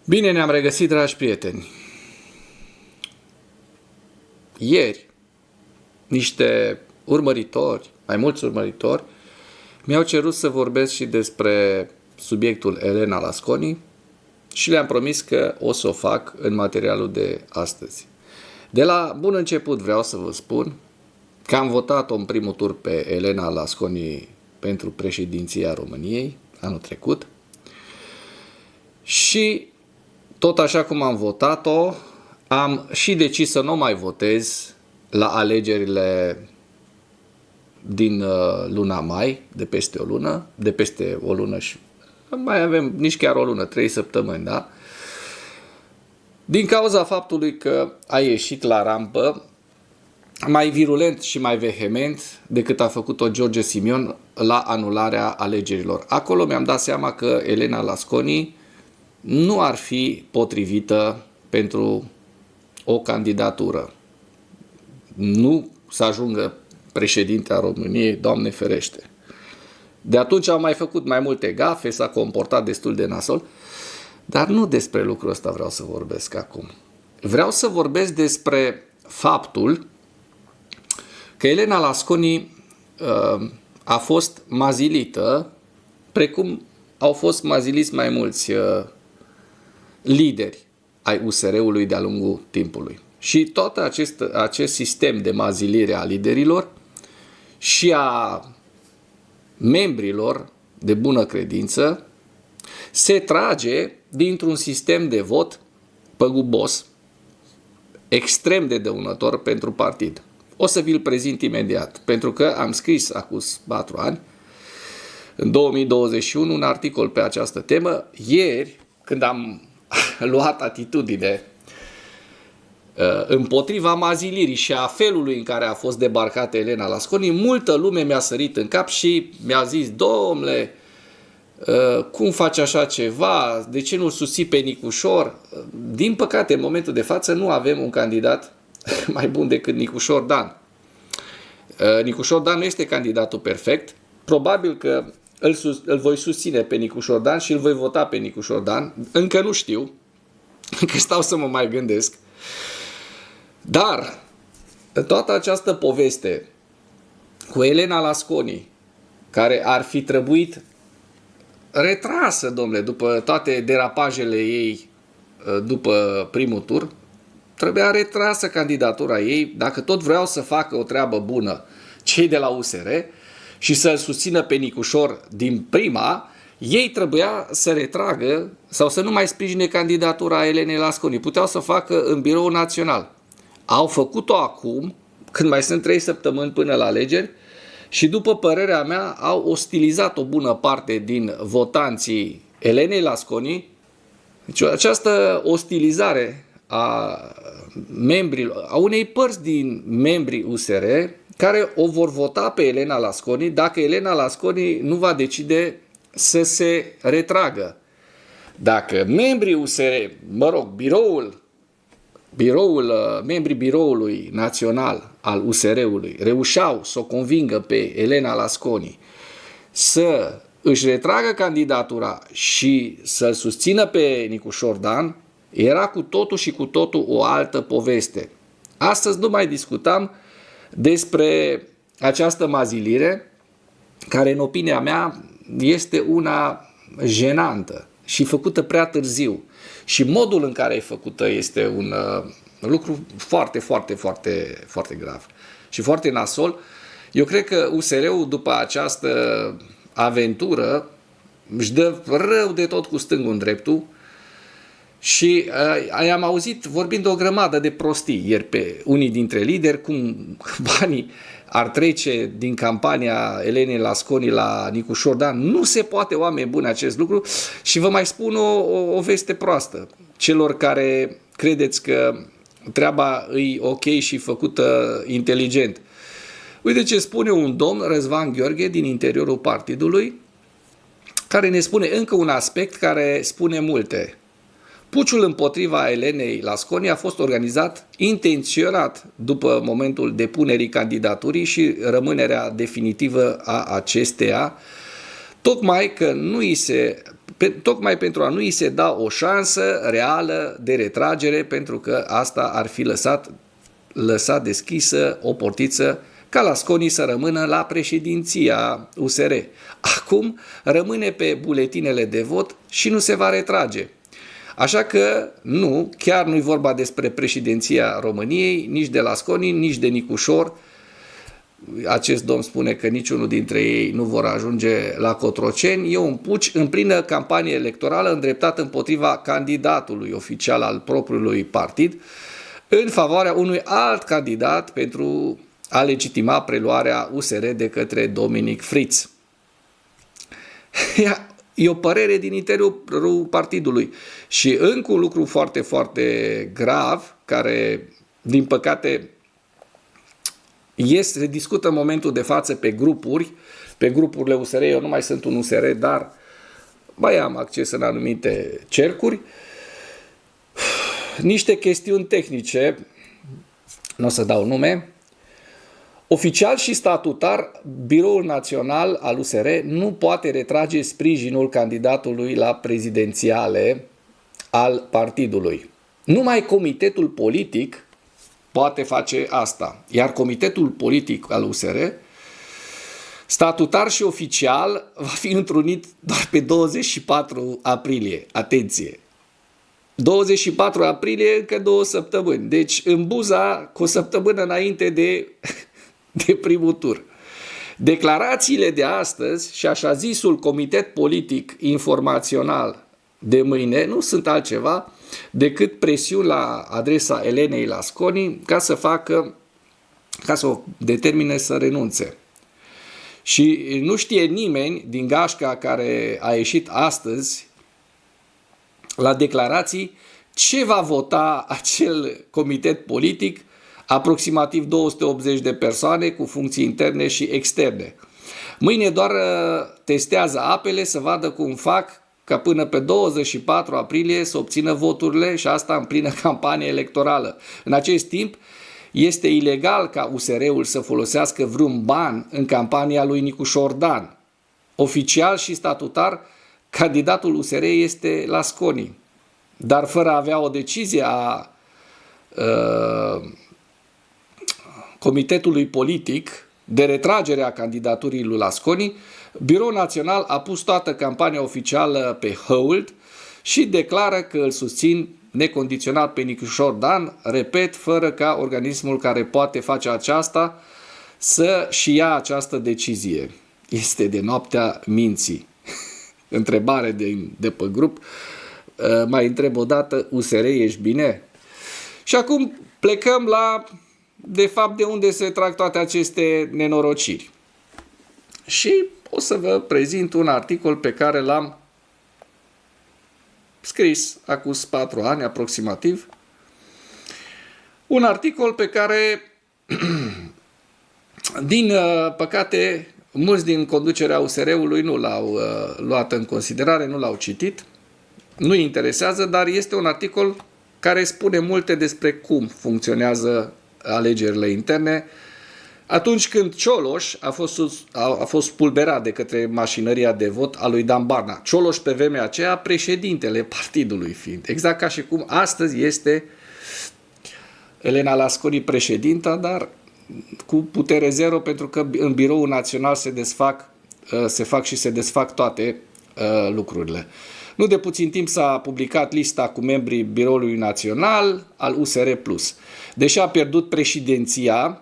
Bine ne-am regăsit, dragi prieteni. Ieri, niște urmăritori, mai mulți urmăritori, mi-au cerut să vorbesc și despre subiectul Elena Lasconi și le-am promis că o să o fac în materialul de astăzi. De la bun început vreau să vă spun că am votat-o în primul tur pe Elena Lasconi pentru președinția României anul trecut și tot așa cum am votat-o, am și decis să nu mai votez la alegerile din luna mai, de peste o lună și mai avem nici chiar o lună, 3 săptămâni, da? Din cauza faptului că a ieșit la rampă mai virulent și mai vehement decât a făcut-o George Simion la anularea alegerilor. Acolo mi-am dat seama că Elena Lasconi nu ar fi potrivită pentru o candidatură. Nu să ajungă președinte a României, Doamne ferește. De atunci au mai făcut mai multe gafe, s-a comportat destul de nasol, dar nu despre lucrul ăsta vreau să vorbesc acum. Vreau să vorbesc despre faptul că Elena Lasconi a fost mazilită, precum au fost maziliți mai mulți lideri ai USR-ului de-a lungul timpului. Și tot acest sistem de mazilire a liderilor și a membrilor de bună credință se trage dintr-un sistem de vot păgubos, extrem de dăunător pentru partid. O să vi-l prezint imediat, pentru că am scris acum 4 ani, în 2021, un articol pe această temă. Ieri, când am luat atitudine împotriva mazilirii și a felului în care a fost debarcată Elena Lasconi, multă lume mi-a sărit în cap și mi-a zis: domnule, cum faci așa ceva? De ce nu-l susții pe Nicușor? Din păcate, în momentul de față, nu avem un candidat mai bun decât Nicușor Dan. Nicușor Dan nu este candidatul perfect. Probabil că îl voi susține pe Nicușor Dan și îl voi vota pe Nicușor Dan. Încă nu știu, încă stau să mă mai gândesc. Dar toată această poveste cu Elena Lasconi, care ar fi trebuit retrasă, domnule, după toate derapajele ei după primul tur, trebuia retrasă candidatura ei, dacă tot vreau să facă o treabă bună cei de la USR și să-l susțină pe Nicușor din prima, ei trebuia să retragă sau să nu mai sprijine candidatura Elenei Lasconi. Puteau să facă în Biroul Național. Au făcut-o acum, când mai sunt 3 săptămâni până la alegeri, și după părerea mea au ostilizat o bună parte din votanții Elenei Lasconi. Deci această ostilizare a membrilor, a unei părți din membrii USR care o vor vota pe Elena Lasconi dacă Elena Lasconi nu va decide să se retragă. Dacă membrii USR, membrii biroului național al USR-ului reușeau să o convingă pe Elena Lasconi să își retragă candidatura și să-l susțină pe Nicușor Dan, era cu totul și cu totul o altă poveste. Astăzi nu mai discutam despre această mazilire, care în opinia mea este una jenantă și făcută prea târziu. Și modul în care e făcută este un lucru foarte, foarte, foarte, foarte grav și foarte nasol. Eu cred că USR-ul, după această aventură, își dă rău de tot cu stângul în dreptul. Și am auzit vorbind o grămadă de prostii ieri pe unii dintre lideri, cum banii ar trece din campania Elenei Lasconi la Nicușor Dan. Nu se poate, oameni buni, acest lucru. Și vă mai spun o veste proastă celor care credeți că treaba e ok și făcută inteligent. Uite ce spune un domn, Răzvan Gheorghe, din interiorul partidului, care ne spune încă un aspect care spune multe. Puciul împotriva Elenei Lasconi a fost organizat intenționat după momentul depunerii candidaturii și rămânerea definitivă a acesteia, tocmai că nu îi se tocmai pentru a nu îi se da o șansă reală de retragere, pentru că asta ar fi lăsat deschisă o portiță ca Lasconi să rămână la președinția USR. Acum rămâne pe buletinele de vot și nu se va retrage. Așa că nu, chiar nu-i vorba despre președinția României, nici de Lasconi, nici de Nicușor. Acest domn spune că niciunul dintre ei nu vor ajunge la Cotroceni. E un puci în plină campanie electorală îndreptat împotriva candidatului oficial al propriului partid, în favoarea unui alt candidat pentru a legitima preluarea USR de către Dominic Fritz. E o părere din interiorul partidului. Și încă un lucru foarte, foarte grav, care, din păcate, se discută în momentul de față pe grupurile USR. Eu nu mai sunt un USR, dar mai am acces în anumite cercuri. Niște chestiuni tehnice, nu o să dau nume. Oficial și statutar, Biroul Național al USR nu poate retrage sprijinul candidatului la prezidențiale al partidului. Numai comitetul politic poate face asta. Iar comitetul politic al USR, statutar și oficial, va fi întrunit doar pe 24 aprilie. Atenție! 24 aprilie, încă 2 săptămâni. Deci în Buza, cu o săptămână înainte de primul tur. Declarațiile de astăzi și așa zisul Comitet Politic Informațional de mâine nu sunt altceva decât presiuni la adresa Elenei Lasconi ca să o determine să renunțe. Și nu știe nimeni din gașca care a ieșit astăzi la declarații ce va vota acel comitet politic, aproximativ 280 de persoane cu funcții interne și externe. Mâine doar testează apele să vadă cum fac ca până pe 24 aprilie să obțină voturile și asta în plină campanie electorală. În acest timp, este ilegal ca USR-ul să folosească vreun ban în campania lui Nicușor Dan. Oficial și statutar, candidatul USR este Lasconi, dar fără a avea o decizie a Comitetului Politic de retragere a candidaturii lui Lasconi, Biroul Național a pus toată campania oficială pe hold și declară că îl susțin necondiționat pe Nicușor Dan, repet, fără ca organismul care poate face aceasta să și ia această decizie. Este de noaptea minții. Întrebare de pe grup. Mai întreb o dată, USR, ești bine? Și acum plecăm la, de fapt, de unde se trag toate aceste nenorociri. Și o să vă prezint un articol pe care l-am scris acum 4 ani aproximativ. Un articol pe care, din păcate, mulți din conducerea USR-ului nu l-au luat în considerare, nu l-au citit. Nu-i interesează, dar este un articol care spune multe despre cum funcționează alegerile interne atunci când Cioloș a fost spulberat de către mașinăria de vot a lui Dan Barna. Cioloș pe vremea aceea președintele partidului fiind. Exact ca și cum astăzi este Elena Lasconi președinta, dar cu putere zero, pentru că în Biroul Național se fac și se desfac toate lucrurile. Nu de puțin timp s-a publicat lista cu membrii Biroului Național al USR+. Deși a pierdut președinția,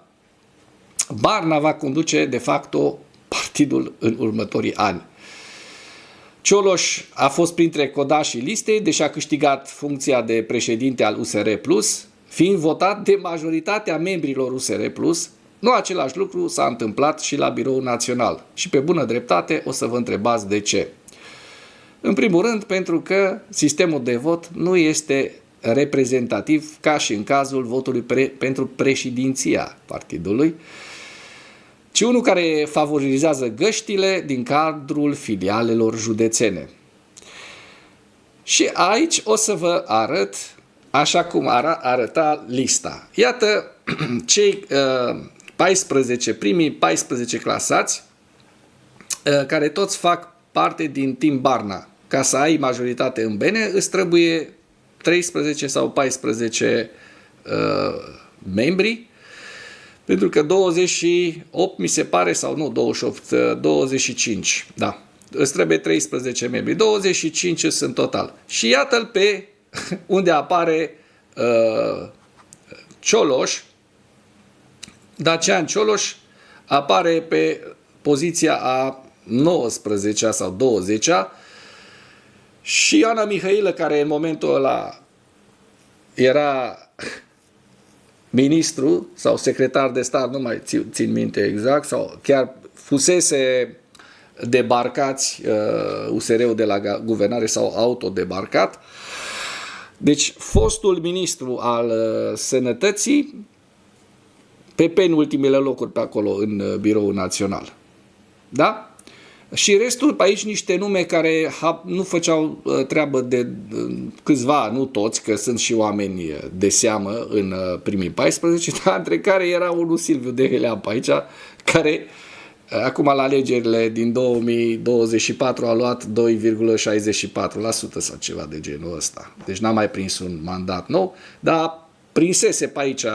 Barna va conduce de facto partidul în următorii ani. Cioloș a fost printre codașii listei, deși a câștigat funcția de președinte al USR+, fiind votat de majoritatea membrilor USR+. Nu același lucru s-a întâmplat și la Biroul Național. Și pe bună dreptate o să vă întrebați de ce. În primul rând, pentru că sistemul de vot nu este reprezentativ ca și în cazul votului pentru președinția partidului, ci unul care favorizează găștile din cadrul filialelor județene. Și aici o să vă arăt așa cum arăta lista. Iată cei primii 14 clasați care toți fac parte din Team Barna. ca să ai majoritate în bene, îți trebuie 13 sau 14 membri, pentru că 28 mi se pare, sau nu 28, 25, da. Îți trebuie 13 membri, 25 sunt total. Și iată-l pe unde apare Cioloș, Dacian Cioloș apare pe poziția a 19-a sau 20-a și Ioana Mihailă, care în momentul ăla era ministru sau secretar de stat, nu mai țin minte exact, sau chiar fusese debarcați USR-ul de la guvernare sau autodebarcat. Deci fostul ministru al sănătății pe penultimele locuri pe acolo în biroul național. Da? Și restul pe aici niște nume care nu făceau treabă de câțiva, nu toți, că sunt și oameni de seamă în primii 14, dar între care era unul Silviu Dehelea pe aici, care acum la alegerile din 2024 a luat 2,64% sau ceva de genul ăsta. Deci n-a mai prins un mandat nou, dar prinsese pe aici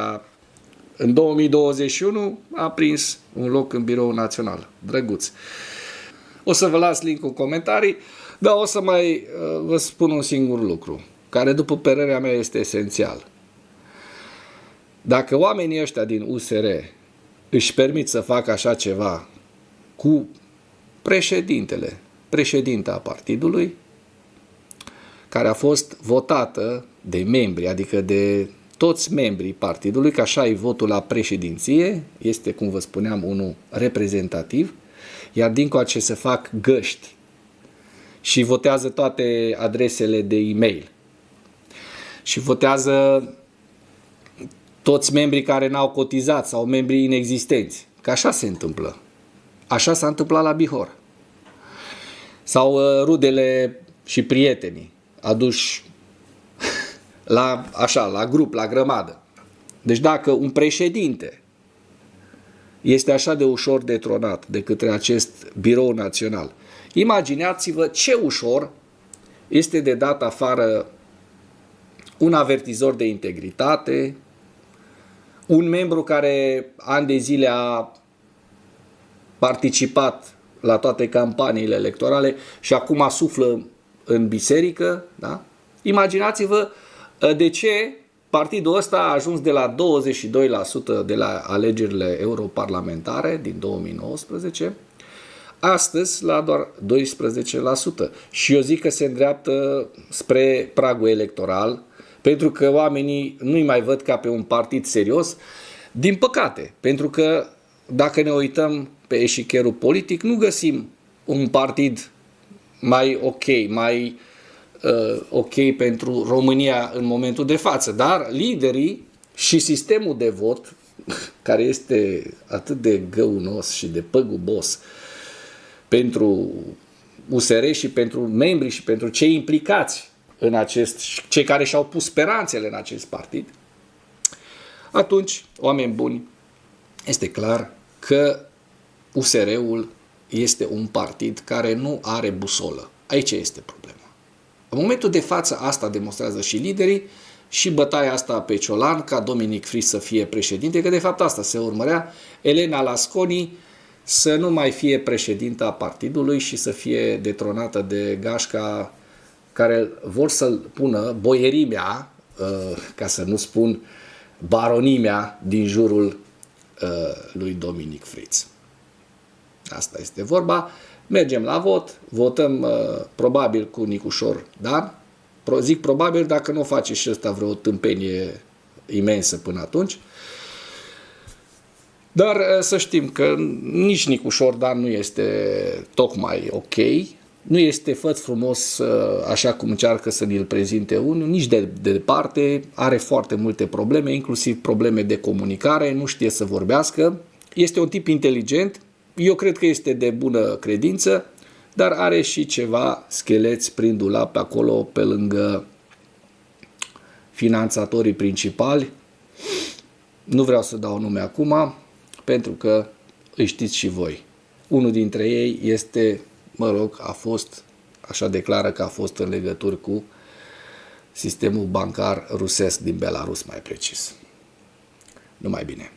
în 2021, a prins un loc în biroul național. Drăguț. O să vă las link în comentarii, dar o să mai vă spun un singur lucru, care după părerea mea este esențial. Dacă oamenii ăștia din USR își permit să facă așa ceva cu președinta partidului, care a fost votată de membri, adică de toți membrii partidului, că așa e votul la președinție, este, cum vă spuneam, unul reprezentativ, iar dincoace se fac găști și votează toate adresele de e-mail și votează toți membrii care n-au cotizat sau membrii inexistenți, că așa se întâmplă. Așa s-a întâmplat la Bihor. Sau rudele și prietenii aduși la grup, la grămadă. Deci dacă un președinte este așa de ușor detronat de către acest birou național, imaginați-vă ce ușor este de dat afară un avertizor de integritate, un membru care ani de zile a participat la toate campaniile electorale și acum suflă în biserică, da? Imaginați-vă de ce partidul ăsta a ajuns de la 22% de la alegerile europarlamentare din 2019, astăzi la doar 12%. Și eu zic că se îndreaptă spre pragul electoral, pentru că oamenii nu-i mai văd ca pe un partid serios, din păcate, pentru că dacă ne uităm pe eșicherul politic, nu găsim un partid mai ok pentru România în momentul de față, dar liderii și sistemul de vot, care este atât de găunos și de păgubos pentru USR și pentru membrii și pentru cei implicați în cei care și-au pus speranțele în acest partid, atunci, oameni buni, este clar că USR-ul este un partid care nu are busolă. Aici este problema. În momentul de față asta demonstrează și liderii și bătaia asta pe Ciolan ca Dominic Fris să fie președinte, că de fapt asta se urmărea, Elena Lasconi să nu mai fie președinta partidului și să fie detronată de gașca care vor să-l pună boierimea, ca să nu spun baronimea din jurul lui Dominic Fritz. Asta este vorba. Mergem la vot, votăm probabil cu Nicușor Dan. Zic probabil dacă nu face și ăsta vreo tâmpenie imensă până atunci. Dar să știm că nici Nicușor Dan nu este tocmai ok. Nu este făt frumos așa cum încearcă să ne-l prezinte unul, nici de departe. Are foarte multe probleme, inclusiv probleme de comunicare, nu știe să vorbească. Este un tip inteligent. Eu cred că este de bună credință, dar are și ceva scheleți prin dulap pe acolo, pe lângă finanțatorii principali. Nu vreau să dau nume acum, pentru că îi știți și voi. Unul dintre ei este, a fost Așa declară că a fost în legături cu sistemul bancar rusesc din Belarus, mai precis. Numai bine!